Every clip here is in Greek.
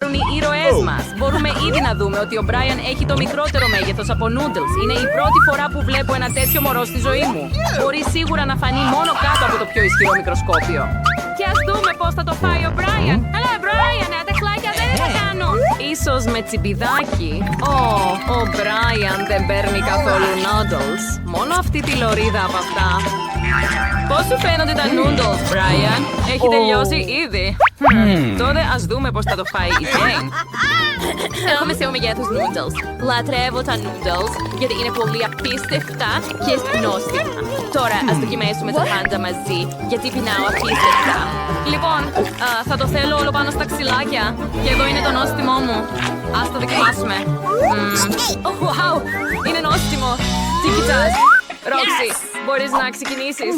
ξέρουν οι ήρωές μας. Μπορούμε ήδη να δούμε ότι ο Μπράιαν έχει το μικρότερο μέγεθος από noodles. Είναι η πρώτη φορά που βλέπω ένα τέτοιο μωρό στη ζωή μου. Μπορεί σίγουρα να φανεί μόνο κάτω από το πιο ισχυρό μικροσκόπιο. Και ας δούμε πώς θα το φάει ο Μπράιαν. Έλα, Μπράιαν, τα κλάκια δεν θα κάνουν. Ίσως με τσιμπιδάκι. Ο Μπράιαν δεν παίρνει καθόλου noodles. Μόνο αυτή τη λωρίδα από αυτά. Πώς σου φαίνονται τα noodles, Μπράιαν? Έχει τελειώσει ήδη. Τότε ας δούμε πώς θα το φάει η Jane. Έχω μεσαίου μεγέθους noodles. Λατρεύω τα noodles γιατί είναι πολύ απίστευτα και νόστιμα. Τώρα ας δοκιμάσουμε τα πάντα μαζί γιατί πεινάω απίστευτα. Λοιπόν, θα το θέλω όλο πάνω στα ξυλάκια. Και εδώ είναι το νόστιμό μου. Ας το δοκιμάσουμε. Wow, είναι νόστιμο. Τι κοιτάς? Ρόξι, μπορείς να ξεκινήσεις?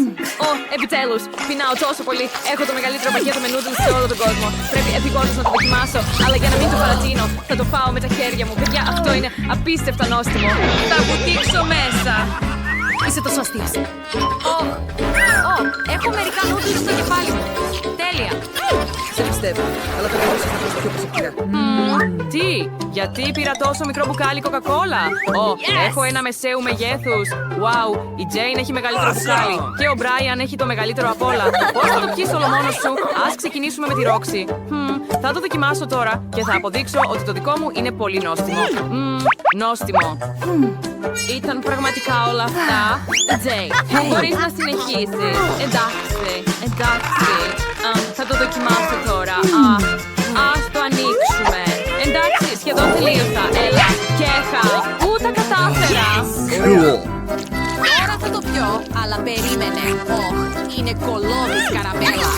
Επιτέλους, πεινάω τόσο πολύ. Έχω το μεγαλύτερο πακέτο με noodles σε όλο τον κόσμο. Πρέπει επικόντως να το δοκιμάσω, αλλά για να μην το παρατείνω, θα το φάω με τα χέρια μου. Παιδιά, αυτό είναι απίστευτα νόστιμο. Θα βουτήξω μέσα. Είσαι τόσο αστείος. Έχω μερικά noodles στο κεφάλι μου. Τέλεια. Σε πιστεύω, αλλά θα μπορούσες να πεις πιο προσεκτικά. Τι, γιατί πήρα τόσο μικρό μπουκάλι κοκακόλα? Έχω ένα μεσαίου μεγέθους. Wow, η Jane έχει μεγαλύτερο μπουκάλι και ο Brian έχει το μεγαλύτερο απ' όλα. Πώς θα το πιείς όλο μόνος σου? Ας ξεκινήσουμε με τη Roxy. Θα το δοκιμάσω τώρα και θα αποδείξω ότι το δικό μου είναι πολύ νόστιμο. Νόστιμο. Ήταν πραγματικά όλα αυτά. Jane, μπορείς να συνεχίσεις. Εντάξει. Θα το δοκιμάσω τώρα. Ας το ανοίξουμε. Εντάξει, σχεδόν τελείωσα. Έλα, κέχα. Πού τα κατάφερα? Τώρα θα το πιω, αλλά περίμενε. Είναι κολόμης καραμέλα.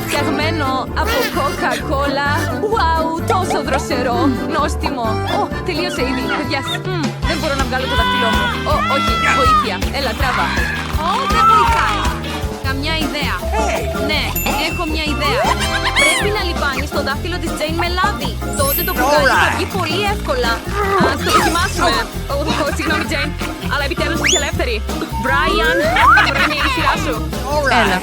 Φτιαγμένο από κοκακόλα. Wow, τόσο δροσερό. Νόστιμο. Τελείωσε ήδη. Παιδιά, δεν μπορώ να βγάλω το δάχτυλό μου. Όχι, βοήθεια. Έλα, τράβα. Δεν βοηθάει. Καμιά ιδέα. Ναι, έχω μια ιδέα. Πρέπει να λιπάνεις το δάχτυλο της Jane με λάδι. Τότε το μπουκάλι θα βγει πολύ εύκολα. Ας το δοκιμάσουμε. Συγγνώμη, Jane, αλλά επιτέλους είσαι ελεύθερη. Brian, τώρα είναι η σειρά σου. Έλα.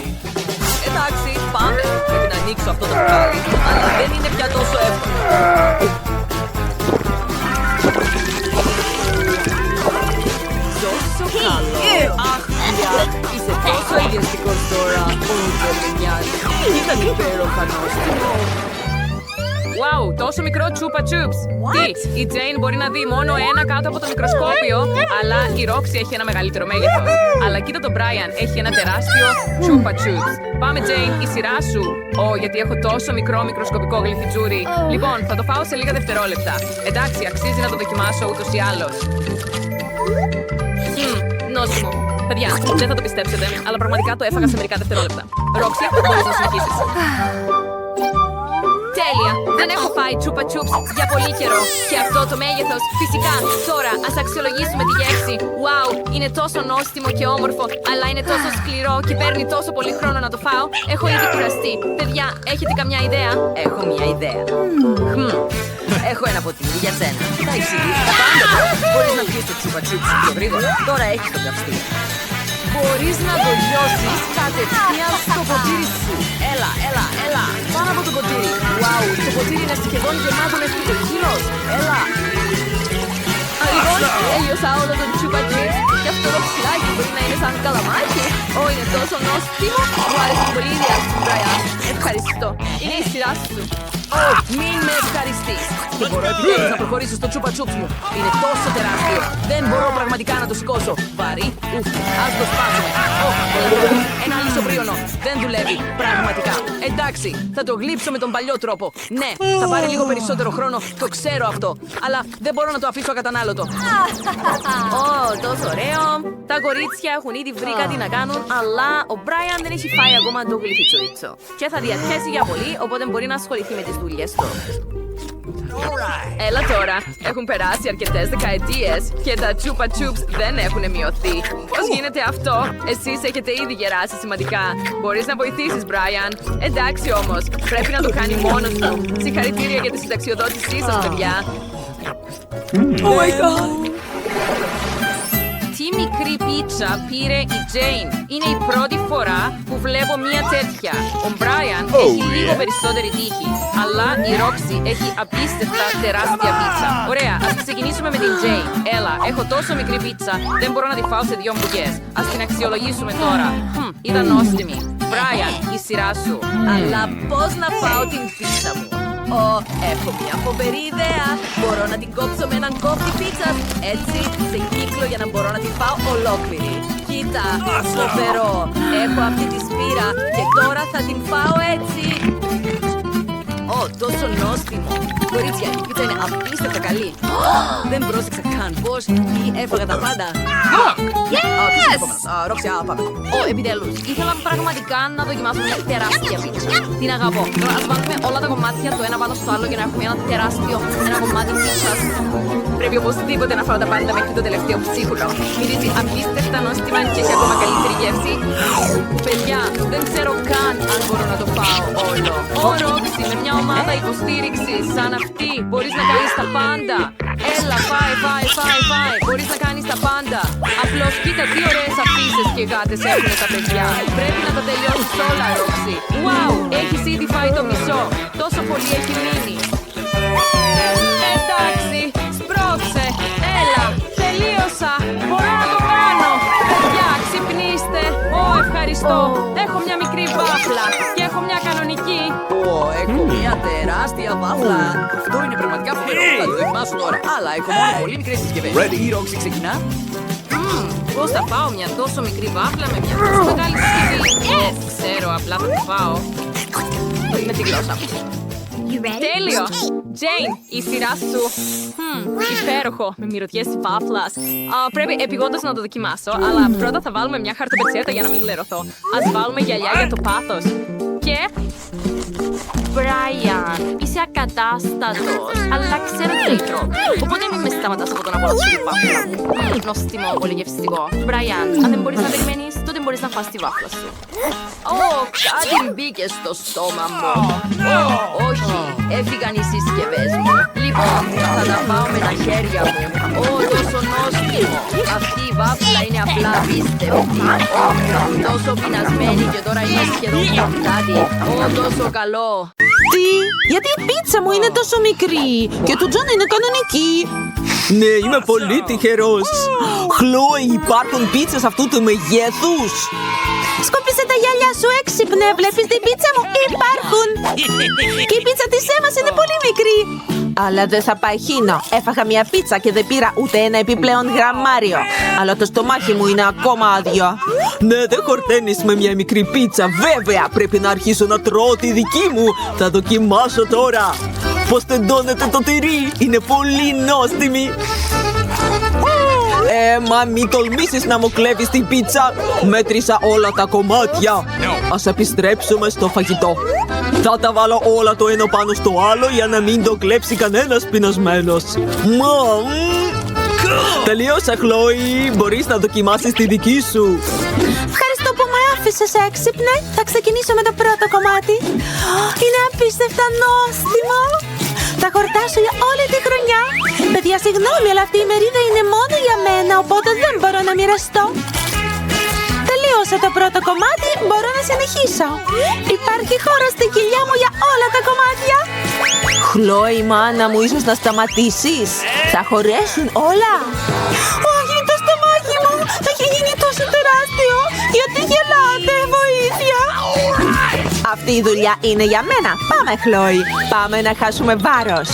Εντάξει, πάμε. Πρέπει να ανοίξω αυτό το μπουκάλι, αλλά δεν είναι πια τόσο εύκολο. Τόσο καλό. Αχ, είσαι τόσο ιδιαστικός τώρα. Δεν με νοιάζει. Ήταν υπέροχα νόστιμο. Wow, τόσο μικρό τσούπα τσούπς. Τι, η Jane μπορεί να δει μόνο ένα κάτω από το μικροσκόπιο, αλλά η Roxy έχει ένα μεγαλύτερο μέγεθος. Αλλά κοίτα τον Brian, έχει ένα τεράστιο τσούπα τσούπς. Πάμε, Jane, η σειρά σου. Γιατί έχω τόσο μικρό μικροσκοπικό γλυφιτζούρι. Λοιπόν, θα το φάω σε λίγα δευτερόλεπτα. Εντάξει, αξίζει να το δοκιμάσω ούτως ή άλλως. Νόστιμο. Παιδιά, δεν θα το πιστέψετε, αλλά πραγματικά το έφαγα σε μερικά δευτερόλεπτα. Roxy, μπορείς να συνεχίσεις. Τέλεια! Δεν έχω φάει τσούπα τσούπς για πολύ καιρό. Και αυτό το μέγεθος, φυσικά. Τώρα, ας αξιολογήσουμε τη γεύση. Wow, είναι τόσο νόστιμο και όμορφο, αλλά είναι τόσο σκληρό και παίρνει τόσο πολύ χρόνο να το φάω. Έχω ήδη κουραστεί. Παιδιά, έχετε καμιά ιδέα? Έχω μια ιδέα. Έχω ένα ποτήρι για σένα. Θα εξηγήσει τα πάντα. Μπορείς να πιεις το τσούπα τσούπς πιο γρήγορα. Τώρα έχεις τον καυστή. Μπορείς να το λιώσεις κατευθείαν στο ποτήρι σου. Έλα. Πάνω από το ποτήρι. Wow, το ποτήρι είναι σχεδόν γεμάτο με φυτοκύλος. Έλα. Λοιπόν, έλειωσα όλο το τσούπα τσούπς. Και αυτό το ψηλάκι μπορεί να είναι σαν καλαμάκι. Είναι τόσο νόστιμο. Μου άρεσε πολύ η ιδέα σου, Brian. Ευχαριστώ. Είναι η σειρά σου. Μην με ευχαριστείς. Δεν μπορώ επιτέλους να προχωρήσω στο τσούπα τσούπς μου. Είναι τόσο τεράστιο. Δεν μπορώ πραγματικά να το σηκώσω. Βαρύ. Ας το σπάσουμε. Ένα λισοβρίωνο. Δεν δουλεύει. Πραγματικά. Εντάξει, θα το γλύψω με τον παλιό τρόπο. Ναι, θα πάρει λίγο περισσότερο χρόνο. Το ξέρω αυτό. Αλλά δεν μπορώ να το αφήσω ακατανάλωτο. Τόσο ωραίο. Τα κορίτσια έχουν ήδη βρει κάτι να κάνουν, αλλά ο Brian δεν έχει φάει ακόμα το γλυφιτσουρίτσο. Και θα διαθέσει για πολύ, οπότε μπορεί να ασχοληθεί με τις δουλειές του. Έλα τώρα, έχουν περάσει αρκετές δεκαετίες και τα τσούπα τσούπς δεν έχουν μειωθεί. Πώς γίνεται αυτό? Εσείς έχετε ήδη γεράσει σημαντικά. Μπορείς να βοηθήσεις, Brian. Εντάξει όμως, πρέπει να το κάνει μόνος του. Συγχαρητήρια για τη συνταξιοδότησή σας, παιδιά. Oh my God! Τι μικρή πίτσα πήρε η Jane. Είναι η πρώτη φορά που βλέπω μία τέτοια. Ο Brian έχει λίγο περισσότερη τύχη, αλλά η Roxy έχει απίστευτα τεράστια πίτσα. Ωραία, ας ξεκινήσουμε με την Jane. Έλα, έχω τόσο μικρή πίτσα, δεν μπορώ να τη φάω σε 2 μπουκές. Ας την αξιολογήσουμε τώρα. Ήταν νόστιμη. Brian, η σειρά σου. Αλλά πώς να φάω την πίτσα μου? Έχω μια φοβερή ιδέα. Μπορώ να την κόψω με έναν κόφτη πίτσας. Έτσι, σε κύκλο για να μπορώ να την φάω ολόκληρη. Κοίτα, φοβερό. Έχω αυτή τη σφύρα και τώρα θα την φάω έτσι. Τόσο νόστιμο. Κορίτσια, η πίτσα είναι απίστευτα καλή. Δεν πρόσεξα καν πώς ή έφαγα τα πάντα. Ρόξια, πάμε. Επιτέλους, ήθελα πραγματικά να δοκιμάσω μια τεράστια πίτσα. Την αγαπώ. Τώρα ας βάλουμε όλα τα κομμάτια το ένα πάνω στο άλλο για να έχουμε ένα κομμάτι πίτσας. Πρέπει οπωσδήποτε να φάω τα πάντα μέχρι το τελευταίο ψίχουλο. Μυρίζει απίστευτα νόστιμα και έχει ακόμα καλύτερη γεύση. Παιδιά, δεν ξέρω καν αν μπορώ να το φάω όλο. Ο Roxy με μια ομάδα υποστήριξης σαν αυτή μπορείς να κάνεις τα πάντα. Έλα, φάε. Μπορείς να κάνεις τα πάντα. Απλώς κοίτα τι ωραίες αφήσεις και γάτες έχουν τα παιδιά. Πρέπει να τα τελειώσεις όλα, Roxy. Wow, έχεις ήδη φάει το μισό. Τόσο πολύ έχει μείνει. Εντάξει, σπρώξε. Έλα, τελείωσα. Μπορώ να το κάνω. Παιδιά, ξυπνήστε. Ευχαριστώ. Έχω μια μικρή βάφλα και έχω μια κανονική. Έχω μια τεράστια βάφλα. Αυτό είναι πραγματικά φοβερό. Θα το δοκιμάσω τώρα. Αλλά έχω μόνο πολύ μικρές συσκευές. Η Roxy ξεκινά. Πώς θα φάω μια τόσο μικρή βάφλα με μια τόσο μεγάλη συσκευή? Ξέρω, απλά θα τη φάω. Με τη γλώσσα μου. Τέλειο! Jane, η σειρά σου. Υπέροχο, με μυρωδιές βάφλας. Πρέπει επειγόντως να το δοκιμάσω, αλλά πρώτα θα βάλουμε μια χαρτοπετσέτα για να μην λερωθώ. Ας βάλουμε γυαλιά για το πάθος. Και... Brian, είσαι ακατάστατος, αλλά ξέρω τι λέει τρόπο. Οπότε μην με σταματάς από το να απολαύσω τη βάφλα μου. Νόστιμο, πολύ γευστικό. Brian, αν δεν μπορείς να περιμένεις, τότε μπορείς να φας τη βάφλα σου. Κάτι μπήκε στο στόμα μου. Όχι, έφυγαν οι συσκευές μου. Λοιπόν, θα τα πάω με τα χέρια μου. Τόσο νόστιμο. Αυτή η βάφλα είναι απλά απίστευτη. Τόσο πεινασμένη και τώρα είναι σχεδόν πιάτη. Τόσο καλό. Τι? Γιατί η πίτσα μου είναι τόσο μικρή και του Τζον είναι κανονική. Ναι, είμαι πολύ τυχερός. Χλόι, υπάρχουν πίτσες αυτού του μεγέθους? Σκόπισε τα γυαλιά σου έξυπνε. Βλέπεις την πίτσα μου? Υπάρχουν. Και η πίτσα της Έμας είναι πολύ μικρή. Αλλά δεν θα παχύνω. Έφαγα μια πίτσα και δεν πήρα ούτε ένα επιπλέον γραμμάριο. Αλλά το στομάχι μου είναι ακόμα άδειο. Ναι, δεν χορταίνεις με μια μικρή πίτσα. Βέβαια, πρέπει να αρχίσω να τρώω τη δική μου. Θα δοκιμάσω τώρα. Πώς τεντώνεται το τυρί. Είναι πολύ νόστιμη. Μα μην τολμήσεις να μου κλέβεις την πίτσα. Μέτρησα όλα τα κομμάτια. Ας επιστρέψουμε στο φαγητό. Θα τα βάλω όλα το ένα πάνω στο άλλο για να μην το κλέψει κανένας πεινασμένος. Τελείωσα, Χλόι. Μπορείς να δοκιμάσεις τη δική σου. Ευχαριστώ που με άφησες έξυπνε. Θα ξεκινήσω με το πρώτο κομμάτι. Είναι απίστευτα νόστιμο. Θα χορτάσω για όλη τη χρονιά. Παιδιά, συγγνώμη, αλλά αυτή η μερίδα είναι μόνο για μένα, οπότε δεν μπορώ να μοιραστώ. Τελείωσα το πρώτο κομμάτι, μπορώ να συνεχίσω. Υπάρχει χώρο στην κοιλιά μου για όλα τα κομμάτια. Χλόι, μάνα μου, ίσως να σταματήσεις. Θα χωρέσουν όλα. Όχι, το στομάχι μου έχει γίνει τόσο τεράστιο. Γιατί γελάτε, βοήθεια. Αυτή η δουλειά είναι για μένα. Πάμε, Χλόι. Πάμε να χάσουμε βάρος.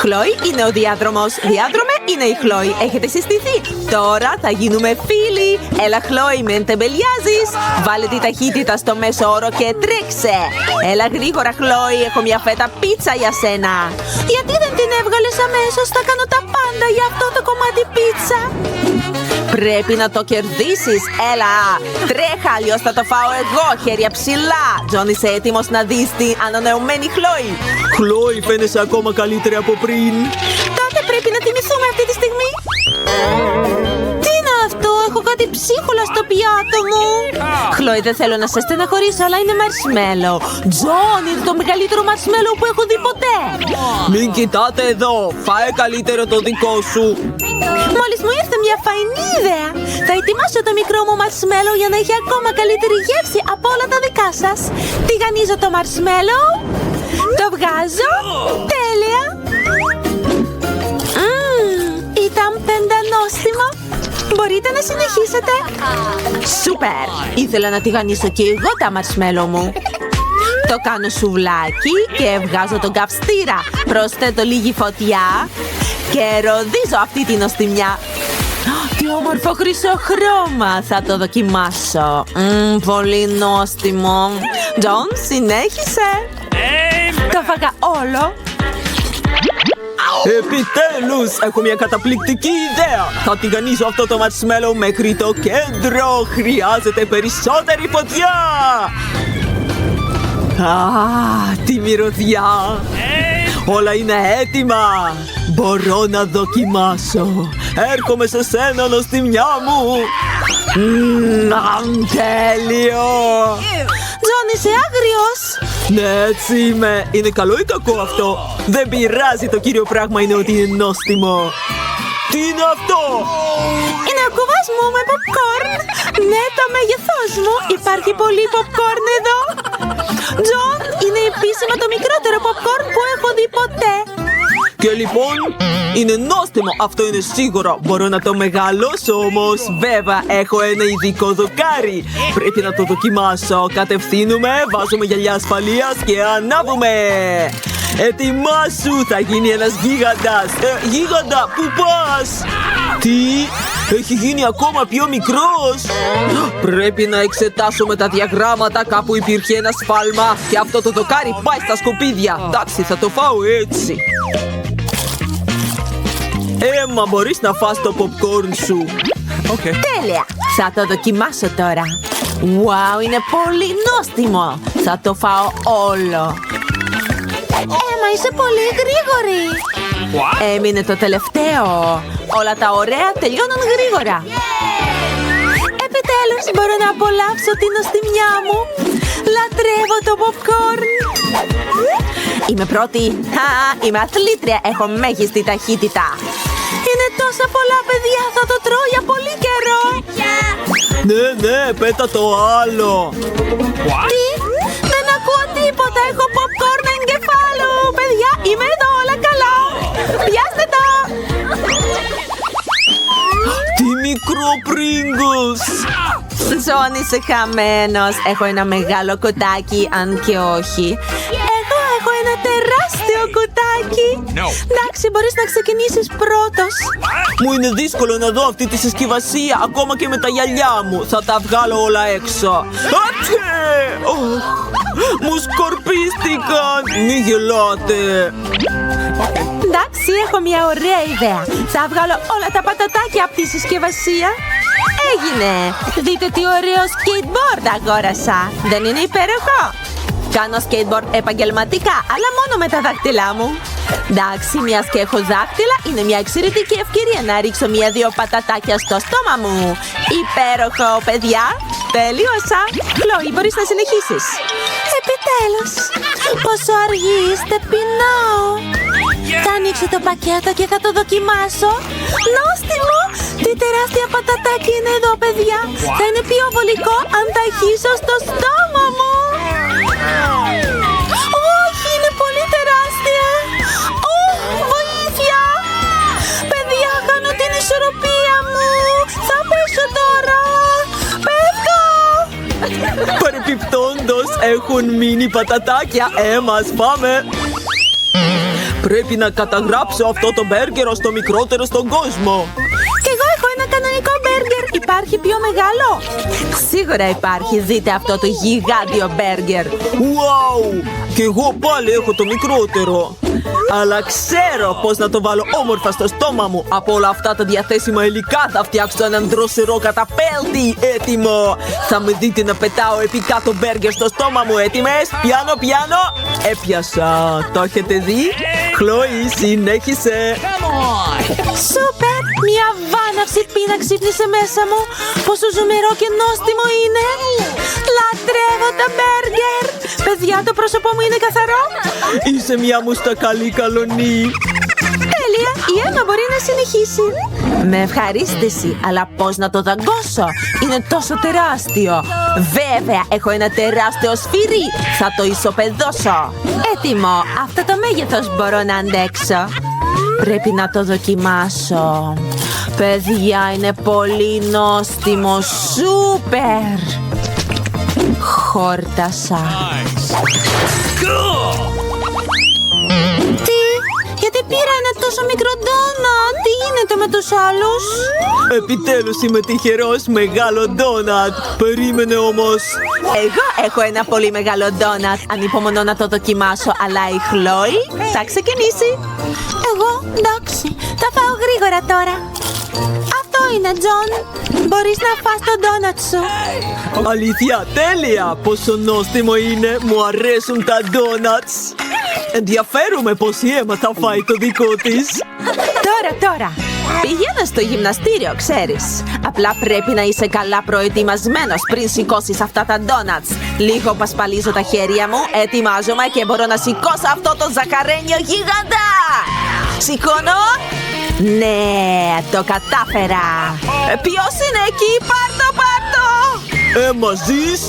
Χλόι είναι ο διάδρομος. Διάδρομε είναι η Χλόι. Έχετε συστηθεί. Τώρα θα γίνουμε φίλοι. Έλα, Χλόι, μην τεμπελιάζεις. Βάλε τη ταχύτητα στο μέσο όρο και τρέξε. Έλα γρήγορα, Χλόι. Έχω μια φέτα πίτσα για σένα. Γιατί δεν την έβγαλες αμέσως? Θα κάνω τα πάντα για αυτό το κομμάτι πίτσα. Πρέπει να το κερδίσεις. Έλα, τρέχα, αλλιώς θα το φάω εγώ. Χέρια ψηλά. Τζον, είσαι έτοιμος να δεις την ανανεωμένη Χλόι? Χλόι, φαίνεσαι ακόμα καλύτερη από πριν. Τότε πρέπει να τιμηθούμε αυτή τη στιγμή. Τι είναι αυτό? Έχω κάτι ψίχουλα στο πιάτο μου. Χλόι, δεν θέλω να σε στεναχωρήσω, αλλά είναι μαρσμέλο. Τζον, είναι το μεγαλύτερο μαρσμέλο που έχω δει ποτέ. Μην κοιτάτε εδώ. Φάε καλύτερο το δικό σου. Μόλις μου ήρθε μια φαϊνή ιδέα. Θα ετοιμάσω το μικρό μου μαρσμέλο για να έχει ακόμα καλύτερη γεύση από όλα τα δικά σας. Τηγανίζω το μαρσμέλο. Το βγάζω. Τέλεια. Ήταν πεντανόστιμο. Μπορείτε να συνεχίσετε. Σούπερ! Ήθελα να τηγανίσω και εγώ τα μαρσμέλο μου. Το κάνω σουβλάκι και βγάζω τον καυστήρα. Προσθέτω λίγη φωτιά και ροδίζω αυτή την νοστιμιά. Τι όμορφο χρυσό χρώμα! Θα το δοκιμάσω. Πολύ νόστιμο. Τζον, συνέχισε. Το φάγα όλο. Επιτέλους! Έχω μια καταπληκτική ιδέα! Θα τηγανίσω αυτό το μαρσμέλο μέχρι το κέντρο! Χρειάζεται περισσότερη φωτιά! Τι μυρωδιά! Όλα είναι έτοιμα! Μπορώ να δοκιμάσω! Έρχομαι σε σένα, νοστιμιά μου! Τέλειο! Τζον, είσαι άγριος. Ναι, έτσι είμαι. Είναι καλό ή κακό αυτό? Δεν πειράζει, το κύριο πράγμα είναι ότι είναι νόστιμο. Τι είναι αυτό? Είναι ο κουβάς μου με popcorn. Ναι, το μέγεθός μου. Υπάρχει πολύ popcorn εδώ. Τζον, είναι επίσημα το μικρότερο popcorn που έχω δει ποτέ. Και λοιπόν, είναι νόστιμο, αυτό είναι σίγουρο. Μπορώ να το μεγαλώσω όμως. Βέβαια, έχω ένα ειδικό δοκάρι. Πρέπει να το δοκιμάσω. Κατευθύνουμε, βάζουμε γυαλιά ασφαλείας και ανάβουμε. Ετοιμάσου, θα γίνει ένας γίγαντας. Γίγαντα, πού πας? Τι? Έχει γίνει ακόμα πιο μικρός. Πρέπει να εξετάσω με τα διαγράμματα. Κάπου υπήρχε ένα σφάλμα. Και αυτό το δοκάρι πάει στα σκουπίδια. Εντάξει, θα το φάω έτσι. Έμα, μπορείς να φας το popcorn σου? Τέλεια! Θα το δοκιμάσω τώρα. Wow, είναι πολύ νόστιμο. Θα το φάω όλο. Έμα, είσαι πολύ γρήγορη. Έμεινε το τελευταίο. Όλα τα ωραία τελειώνουν γρήγορα. Επιτέλους μπορώ να απολαύσω την νοστιμιά μου. Λατρεύω το popcorn. Είμαι πρώτη. Είμαι αθλήτρια. Έχω μέγιστη ταχύτητα. Είναι τόσα πολλά, παιδιά. Θα το τρώω για πολύ καιρό. Ναι, πέτα το άλλο. Τι? Δεν ακούω τίποτα. Έχω popcorn εγκεφάλου. Παιδιά, είμαι εδώ, όλα καλά. Πιάστε το. Τι μικρό Pringles. Τζον, είσαι χαμένος. Έχω ένα μεγάλο κοτάκι, αν και όχι. Εγώ έχω ένα τεράστιο κουτάκι. Εντάξει, μπορείς να ξεκινήσεις πρώτος. Μου είναι δύσκολο να δω αυτή τη συσκευασία. Ακόμα και με τα γυαλιά μου. Θα τα βγάλω όλα έξω. Μου σκορπίστηκαν. Μη γελάτε. Εντάξει, έχω μια ωραία ιδέα. Θα βγάλω όλα τα πατατάκια από τη συσκευασία. Έγινε! Δείτε τι ωραίο skateboard αγόρασα. Δεν είναι υπέροχο? Κάνω skateboard επαγγελματικά, αλλά μόνο με τα δάχτυλά μου. Εντάξει, μιας και έχω δάχτυλα, είναι μια εξαιρετική ευκαιρία να ρίξω μια-δύο πατατάκια στο στόμα μου. Υπέροχο, παιδιά! Τέλειωσα! Χλόι, μπορείς να συνεχίσεις. Επιτέλους. Πόσο αργή είστε, πεινάω. Θα ανοίξω το πακέτο και θα το δοκιμάσω. Νόστιμο! Τι τεράστια πατατάκι είναι εδώ, παιδιά. Θα είναι πιο βολικό αν τα χύσω στο στόμα μου. Όχι, είναι πολύ τεράστια. Βοήθεια! Παιδιά, χάνω την ισορροπία μου. Θα πέσω τώρα. Πέφτω. Παρεπιπτόντως έχουν μείνει πατατάκια. Μας πάμε. Πρέπει να καταγράψω αυτό το μπέργκερ ως το μικρότερο στον κόσμο. Κι εγώ έχω ένα κανονικό μπέργκερ. Υπάρχει πιο μεγάλο? Σίγουρα υπάρχει. Δείτε αυτό το γιγάντιο μπέργκερ. Wow! Και εγώ πάλι έχω το μικρότερο. Αλλά ξέρω πώς να το βάλω όμορφα στο στόμα μου. Από όλα αυτά τα διαθέσιμα υλικά θα φτιάξω έναν δροσερό καταπέλτη. Έτοιμο! Θα με δείτε να πετάω επικά το μπέργκερ στο στόμα μου. Έτοιμες? Πιάνω! Έπιασα. Το έχετε δει? Χλόι, συνέχισε. Σούπερ! Μια βάναυση πείνα ξύπνησε μέσα μου. Πόσο ζουμερό και νόστιμο είναι. Λατρεύω τα μπέργκερ. Παιδιά, το πρόσωπό μου είναι καθαρό. Είσαι μια μουστακαλή καλονή. Τέλεια! Η Έμα μπορεί να συνεχίσει. Με ευχαρίστηση, αλλά πώς να το δαγκώσω? Είναι τόσο τεράστιο. Βέβαια, έχω ένα τεράστιο σφυρί. Θα το ισοπεδώσω. Έτοιμο. Αυτό το μέγεθος μπορώ να αντέξω. Πρέπει να το δοκιμάσω. Παιδιά, είναι πολύ νόστιμο. Σούπερ. Χόρτασα. Τι? Γιατί πήρα ένα τόσο μικρό ντόνατ? Τι γίνεται με τους άλλους? Επιτέλους είμαι τυχερός, μεγάλο ντόνατ. Περίμενε όμως. Εγώ έχω ένα πολύ μεγάλο ντόνατ. Ανυπομονώ να το δοκιμάσω, αλλά η Χλόη θα ξεκινήσει. Εγώ, εντάξει, θα φάω γρήγορα τώρα. Αυτό είναι, Τζον. Μπορείς να φας το ντόνατ σου. Αλήθεια, τέλεια! Πόσο νόστιμο είναι, μου αρέσουν τα ντόνατς. Ενδιαφέρομαι πως η Έμα θα φάει το δικό της. Τώρα. Πηγαίνω στο γυμναστήριο, ξέρεις. Απλά πρέπει να είσαι καλά προετοιμασμένος πριν σηκώσεις αυτά τα ντόνατς. Λίγο πασπαλίζω τα χέρια μου, ετοιμάζομαι και μπορώ να σηκώσω αυτό το ζαχαρένιο γίγαντα. Σηκώνω. Ναι, το κατάφερα. Ποιος είναι εκεί? Πάρτο! Έμα, ζεις?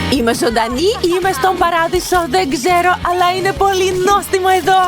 Είμαι ζωντανή ή είμαι στον παράδεισο? Δεν ξέρω, αλλά είναι πολύ νόστιμο εδώ.